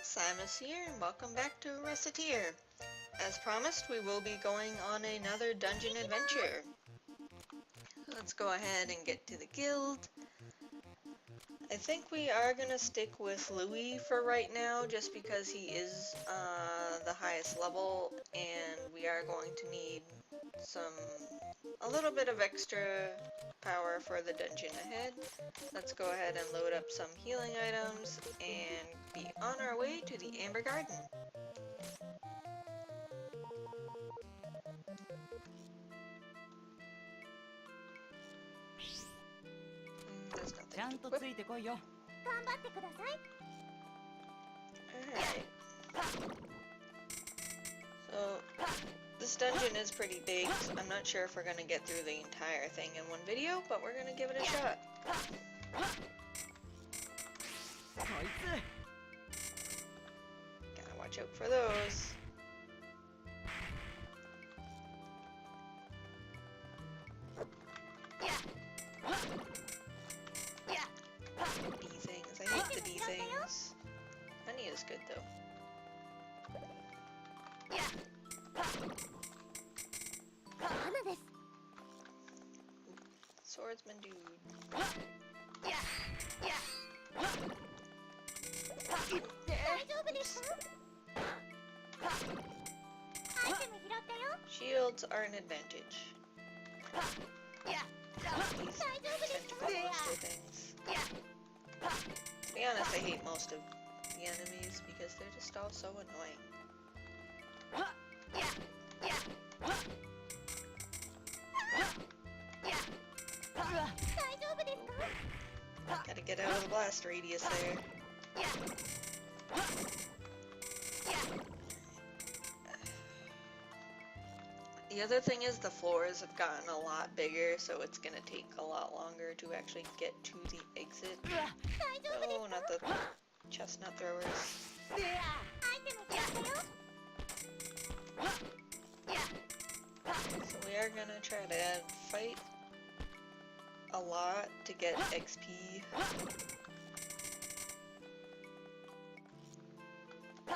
Samus here, and welcome back to Recettear. As promised, we will be going on another dungeon adventure. Let's go ahead and get to the guild. I think we are going to stick with Louis for right now, just because he is the highest level, and we are going to need a little bit of extra power for the dungeon ahead. Let's go ahead and load up some healing items and be on our way to the Amber Garden. There's nothing to equip. Alright. So, this dungeon is pretty big. So I'm not sure if we're going to get through the entire thing in one video, but we're going to give it a shot. Gotta watch out for those. D things. I hate the D things. Honey is good though. Swordsman dude. Shields are an advantage. These tentacle monster things. To be honest, I hate most of the enemies because they're just all so annoying. Gotta get out of the blast radius there. The other thing is the floors have gotten a lot bigger, so it's gonna take a lot longer to actually get to the exit. Oh, not the chestnut throwers. So we are gonna try to fight a lot to get XP. I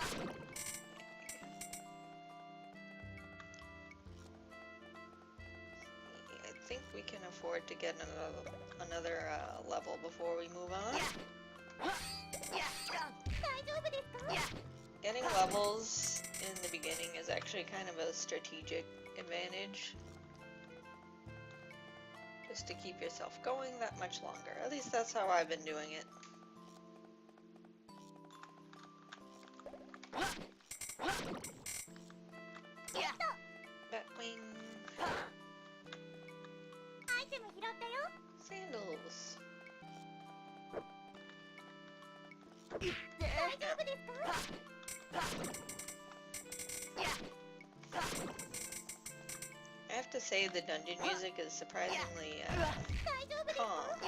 think we can afford to get another level before we move on. Getting levels in the beginning is actually kind of a strategic advantage. Just to keep yourself going that much longer. At least that's how I've been doing it. Batwing. Sandals. I have to say the dungeon music is surprisingly calm.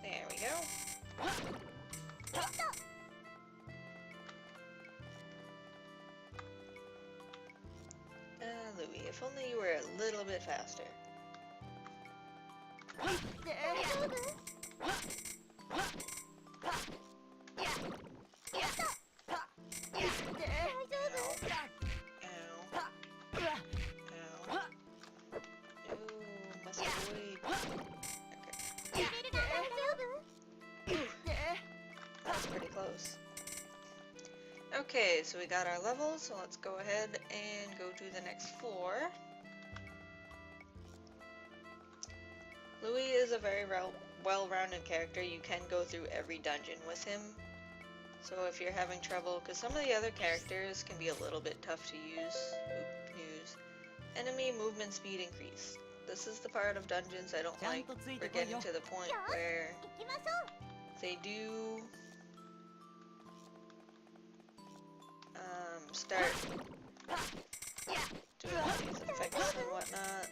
There we go. Louis, if only you were a little bit faster. Okay, so we got our levels, so let's go ahead and go to the next floor. Louis is a very well-rounded character. You can go through every dungeon with him. So if you're having trouble, because some of the other characters can be a little bit tough to use. Enemy movement speed increase. This is the part of dungeons I don't like. We're getting to the point where they do start doing all these effects and whatnot,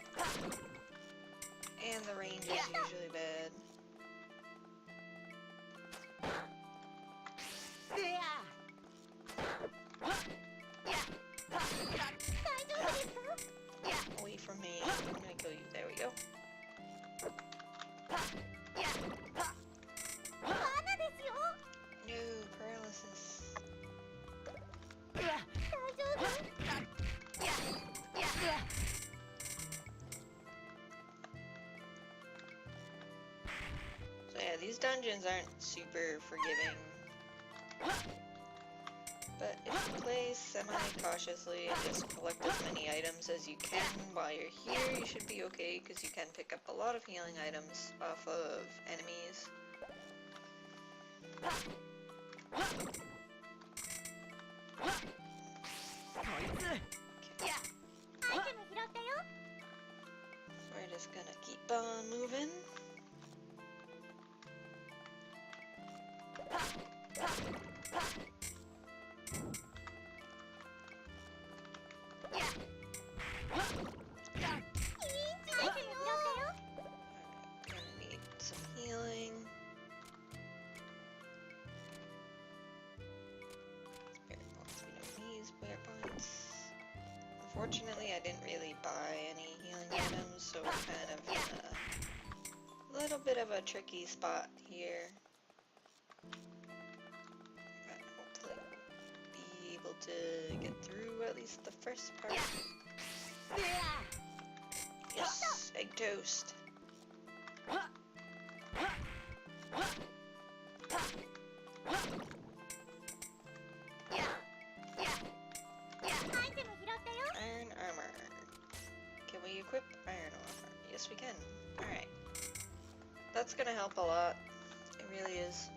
and the range is usually bad. Away from me. I'm gonna kill you. There we go. These dungeons aren't super forgiving. But if you play semi-cautiously and just collect as many items as you can while you're here, you should be okay, because you can pick up a lot of healing items off of enemies. We're just gonna keep on moving. Gonna need some healing. Spirit points, we don't need spirit points. Unfortunately, I didn't really buy any healing items, so we're kind of in a little bit of a tricky spot here. But hopefully be able to get through at least the first part. Yes, egg toast. Iron armor. Can we equip iron armor? Yes, we can. Alright. That's gonna help a lot. It really is.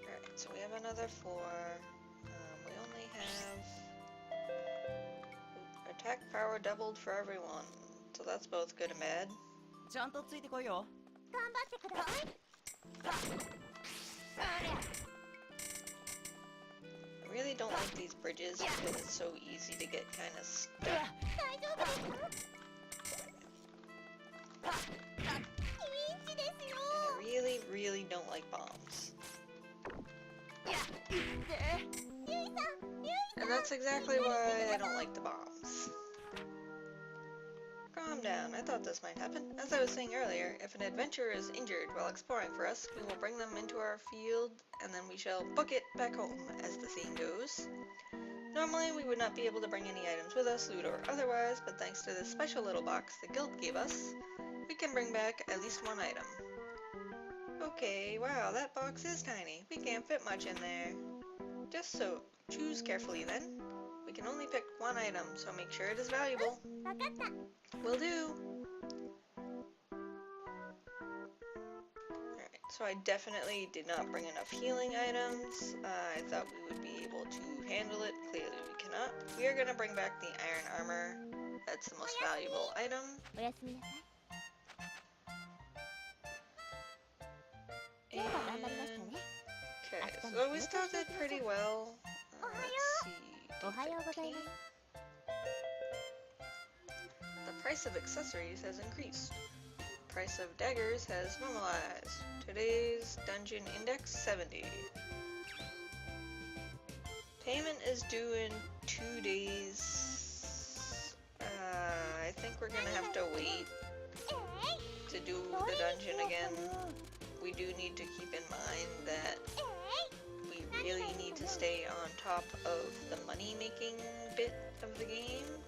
Alright, so we have another 4. We only have attack power doubled for everyone. So that's both good and bad. I really don't like these bridges because it's so easy to get kind of stuck. And I really, really don't like bombs. And that's exactly why I don't like the bombs. Calm down, I thought this might happen. As I was saying earlier, if an adventurer is injured while exploring for us, we will bring them into our field, and then we shall book it back home, as the saying goes. Normally, we would not be able to bring any items with us, loot or otherwise, but thanks to this special little box the guild gave us, we can bring back at least one item. Okay, wow, that box is tiny. We can't fit much in there. Just so, choose carefully then. We can only pick one item, so make sure it is valuable. Will do. Alright, so I definitely did not bring enough healing items. I thought we would be able to handle it. Clearly we cannot. We are going to bring back the iron armor. That's the most valuable item. And, okay, so we started pretty well. Let's see. The price of accessories has increased. Price of daggers has normalized. Today's dungeon index 70. Payment is due in 2 days. I think we're gonna have to wait to do the dungeon again. We do need to keep in mind that we really need to stay on top of the money-making bit of the game.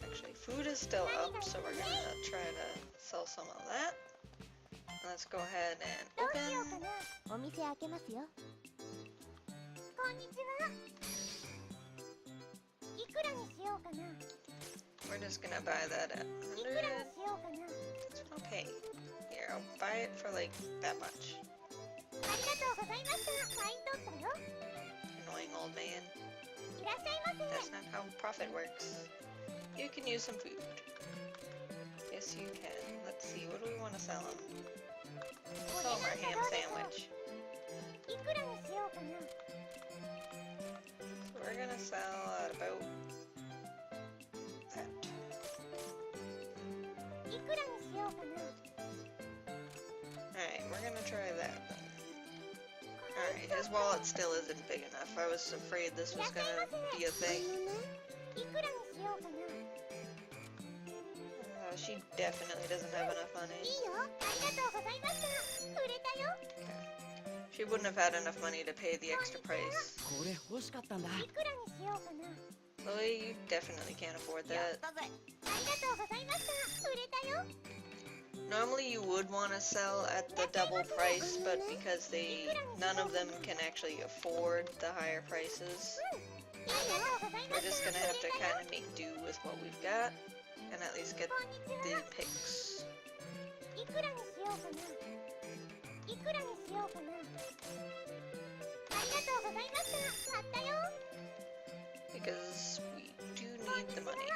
Actually, food is still up, so we're gonna try to sell some of that. Let's go ahead and open. We're just gonna buy that at 100. That's what I'll pay. Here, I'll buy it for like that much. Annoying old man. That's not how profit works. You can use some food. Yes, you can. Let's see, what do we want to sell him? Sell him our ham sandwich. So we're gonna sell at about that. Alright, we're gonna try that then. Alright, his wallet still isn't big enough. I was afraid this was gonna be a thing. She definitely doesn't have enough money. Okay. She wouldn't have had enough money to pay the extra price. Louis, you definitely can't afford that. Normally you would want to sell at the double price, but because none of them can actually afford the higher prices, we're just gonna have to kind of make do with what we've got, and at least get the picks. Because we do need the money.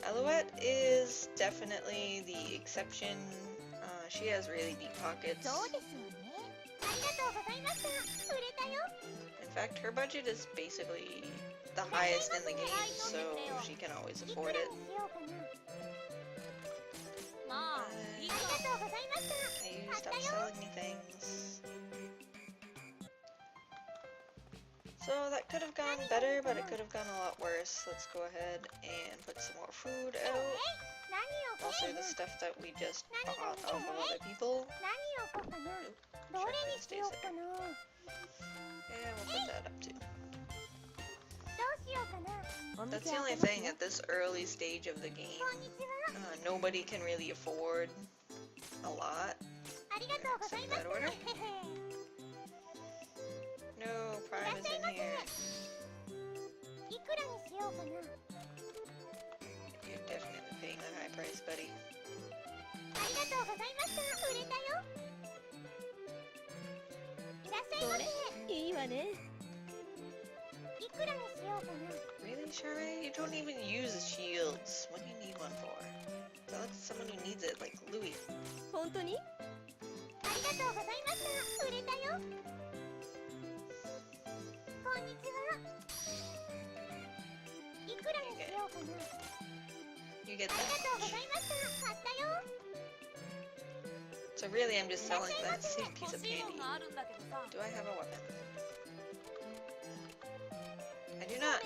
Alouette is definitely the exception. She has really deep pockets. In fact, her budget is basically the highest in the game, so she can always afford it. Can you stop selling me things? So that could have gone better, but it could have gone a lot worse. Let's go ahead and put some more food out. Also the stuff that we just bought off of other people. Nope, sure, stays there. Yeah, we'll put that up too. That's the only thing at this early stage of the game. Nobody can really afford a lot. Accept that order. No, Prime is in here. You're definitely paying the high price, buddy. Really, Charmaine? You don't even use shields. What do you need one for? Sell it to someone who needs it, like Louis. You get that much. So really, I'm just selling that same piece of candy. Do I have a weapon? I do not.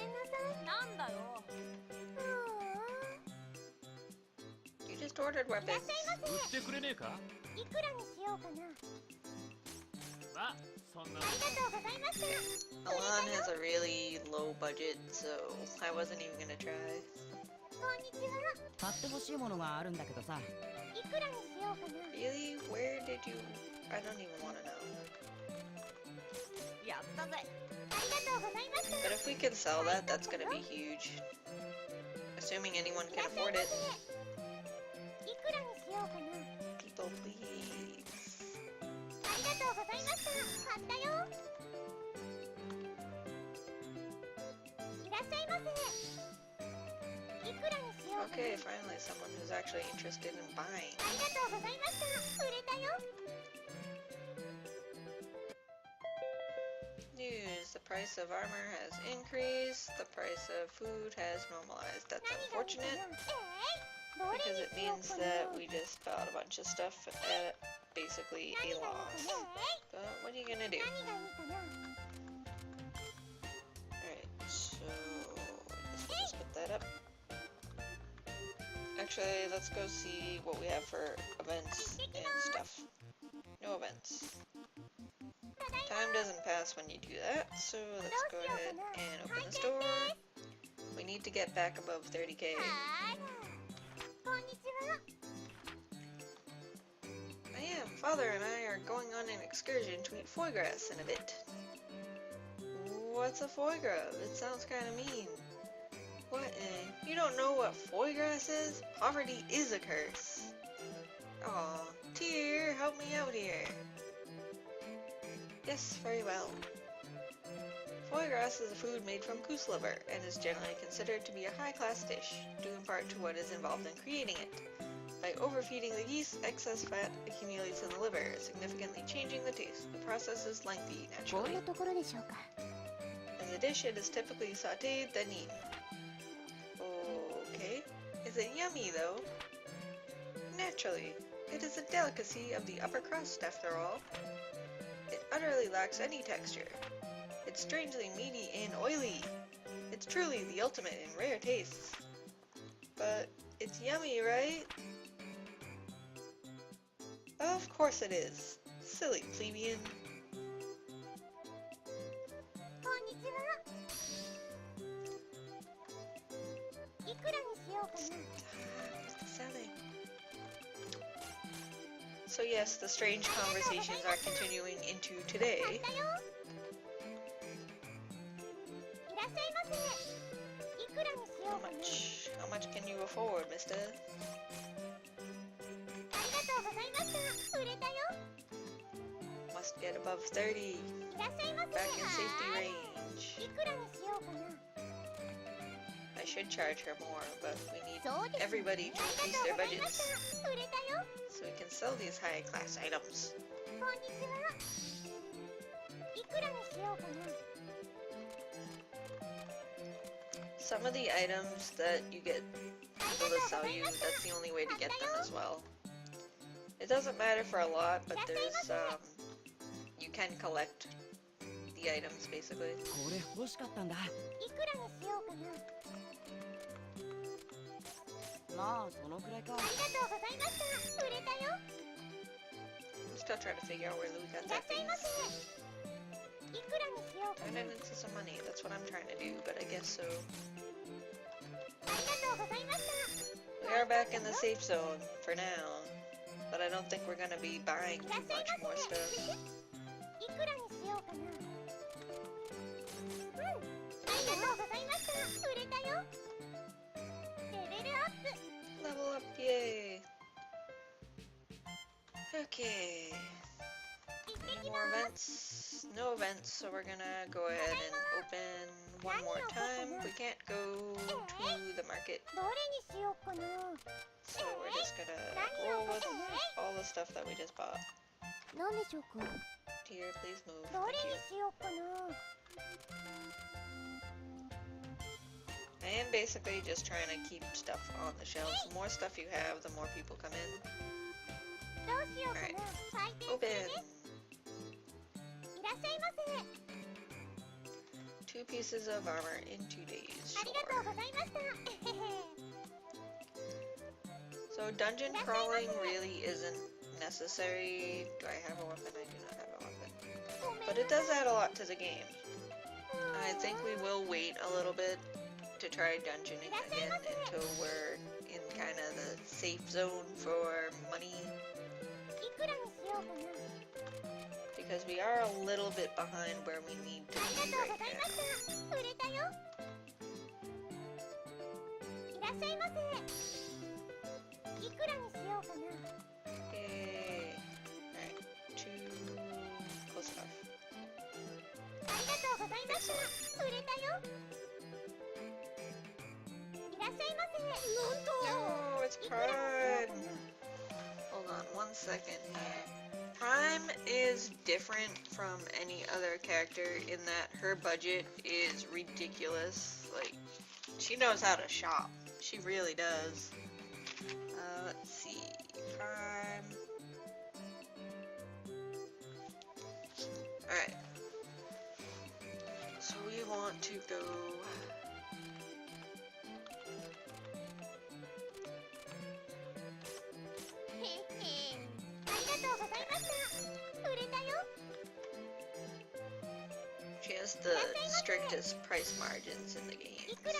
You just ordered weapons. Alon has a really low budget, so I wasn't even gonna try. Really? Where did you... I don't even want to know. But if we can sell that, that's gonna be huge. Assuming anyone can afford it. People, please. Okay, finally someone who's actually interested in buying. News. The price of armor has increased. The price of food has normalized. That's unfortunate. Because it means that we just bought a bunch of stuff at basically a loss. But what are you gonna do? Alright, so I guess we'll just put that up. Actually, let's go see what we have for events and stuff. No events. Time doesn't pass when you do that, so let's go ahead and open the store. We need to get back above 30k. Father and I are going on an excursion to eat foie gras in a bit. What's a foie gras? It sounds kind of mean. What? You don't know what foie gras is? Poverty is a curse. Aw, Tear, help me out here. Yes, very well. Foie gras is a food made from goose liver and is generally considered to be a high-class dish, due in part to what is involved in creating it. By overfeeding the geese, excess fat accumulates in the liver, significantly changing the taste. The process is lengthy, naturally. As a dish, it is typically sautéed, then eaten. Okay. Is it yummy, though? Naturally. It is a delicacy of the upper crust, after all. It utterly lacks any texture. It's strangely meaty and oily. It's truly the ultimate in rare tastes. But it's yummy, right? Of course it is. Silly plebeian. So yes, the strange conversations are continuing into today. How much can you afford, mister? Must get above 30. Back in safety range. I should charge her more, but we need everybody to increase their budgets so we can sell these high-class items. Some of the items that you get people to sell you, that's the only way to get them as well. It doesn't matter for a lot, but there's, you can collect the items, basically. I'm still trying to figure out where Louie got that face. Turn it into some money, that's what I'm trying to do, but I guess so. We are back in the safe zone for now, but I don't think we're gonna be buying too much more stuff. Level up, yay! Okay. Any more events? No events, so we're gonna go ahead and open one more time. We can't go to the market, so we're just gonna roll with all the stuff that we just bought. Here, please move. Thank you. I am basically just trying to keep stuff on the shelves. The more stuff you have, the more people come in. Alright, open! 2 pieces of armor in 2 days, sure. So dungeon crawling really isn't necessary. Do I have a weapon? I do not have a weapon. But it does add a lot to the game. I think we will wait a little bit to try dungeoning again until we're in kind of the safe zone for money. Because we are a little bit behind where we need to be right now. Yay! Alright, 2 close enough. No, it's Prime! Hold on 1 second here. Prime is different from any other character in that her budget is ridiculous. Like, she knows how to shop. She really does. Let's see. Prime. Alright. So we want to go... She has the strictest price margins in the game, so...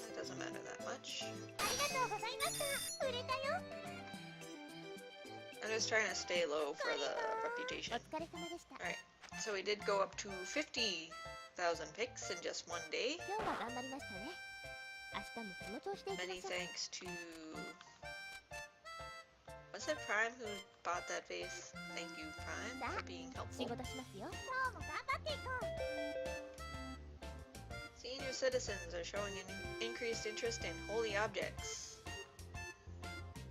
It doesn't matter that much. I'm just trying to stay low for the reputation. Alright, so we did go up to 50,000 picks in just 1 day. Many thanks to... Was it Prime who bought that vase? Thank you, Prime, for being helpful. Senior citizens are showing an increased interest in holy objects.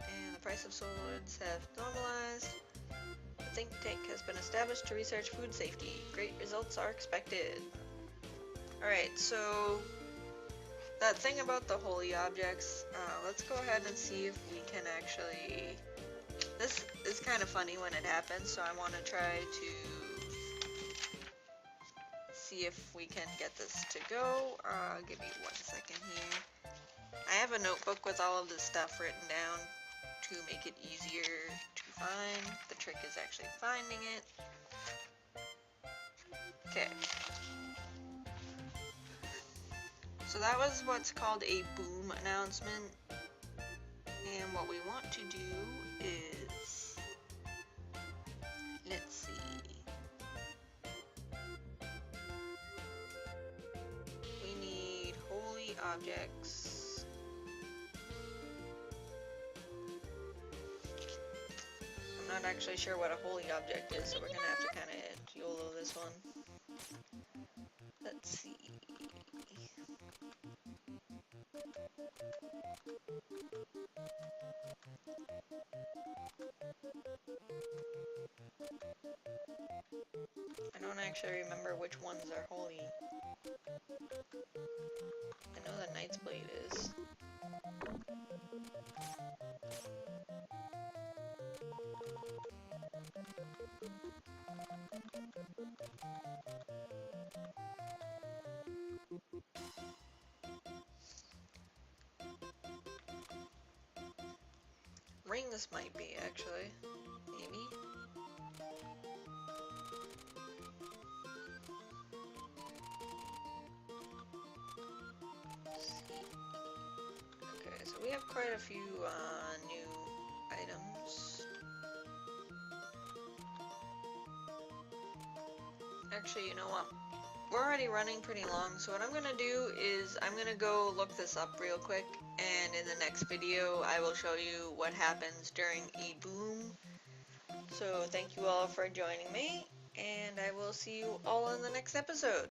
And the price of swords have normalized. A think tank has been established to research food safety. Great results are expected. Alright, so... that thing about the holy objects, let's go ahead and see if we can actually... This is kind of funny when it happens, so I want to try to see if we can get this to go. Give me 1 second here. I have a notebook with all of this stuff written down to make it easier to find. The trick is actually finding it. Okay. So that was what's called a boom announcement. And what we want to do is, let's see, we need holy objects. I'm not actually sure what a holy object is, so we're gonna have to kind of YOLO this one. Let's see. I don't actually remember which ones are holy. I know the Knight's Blade is. Rings might be, actually. Maybe. Okay, so we have quite a few new items. Actually, you know what? We're already running pretty long, so what I'm gonna do is I'm gonna go look this up real quick, and in the next video I will show you what happens during a boom. So thank you all for joining me, and I will see you all in the next episode.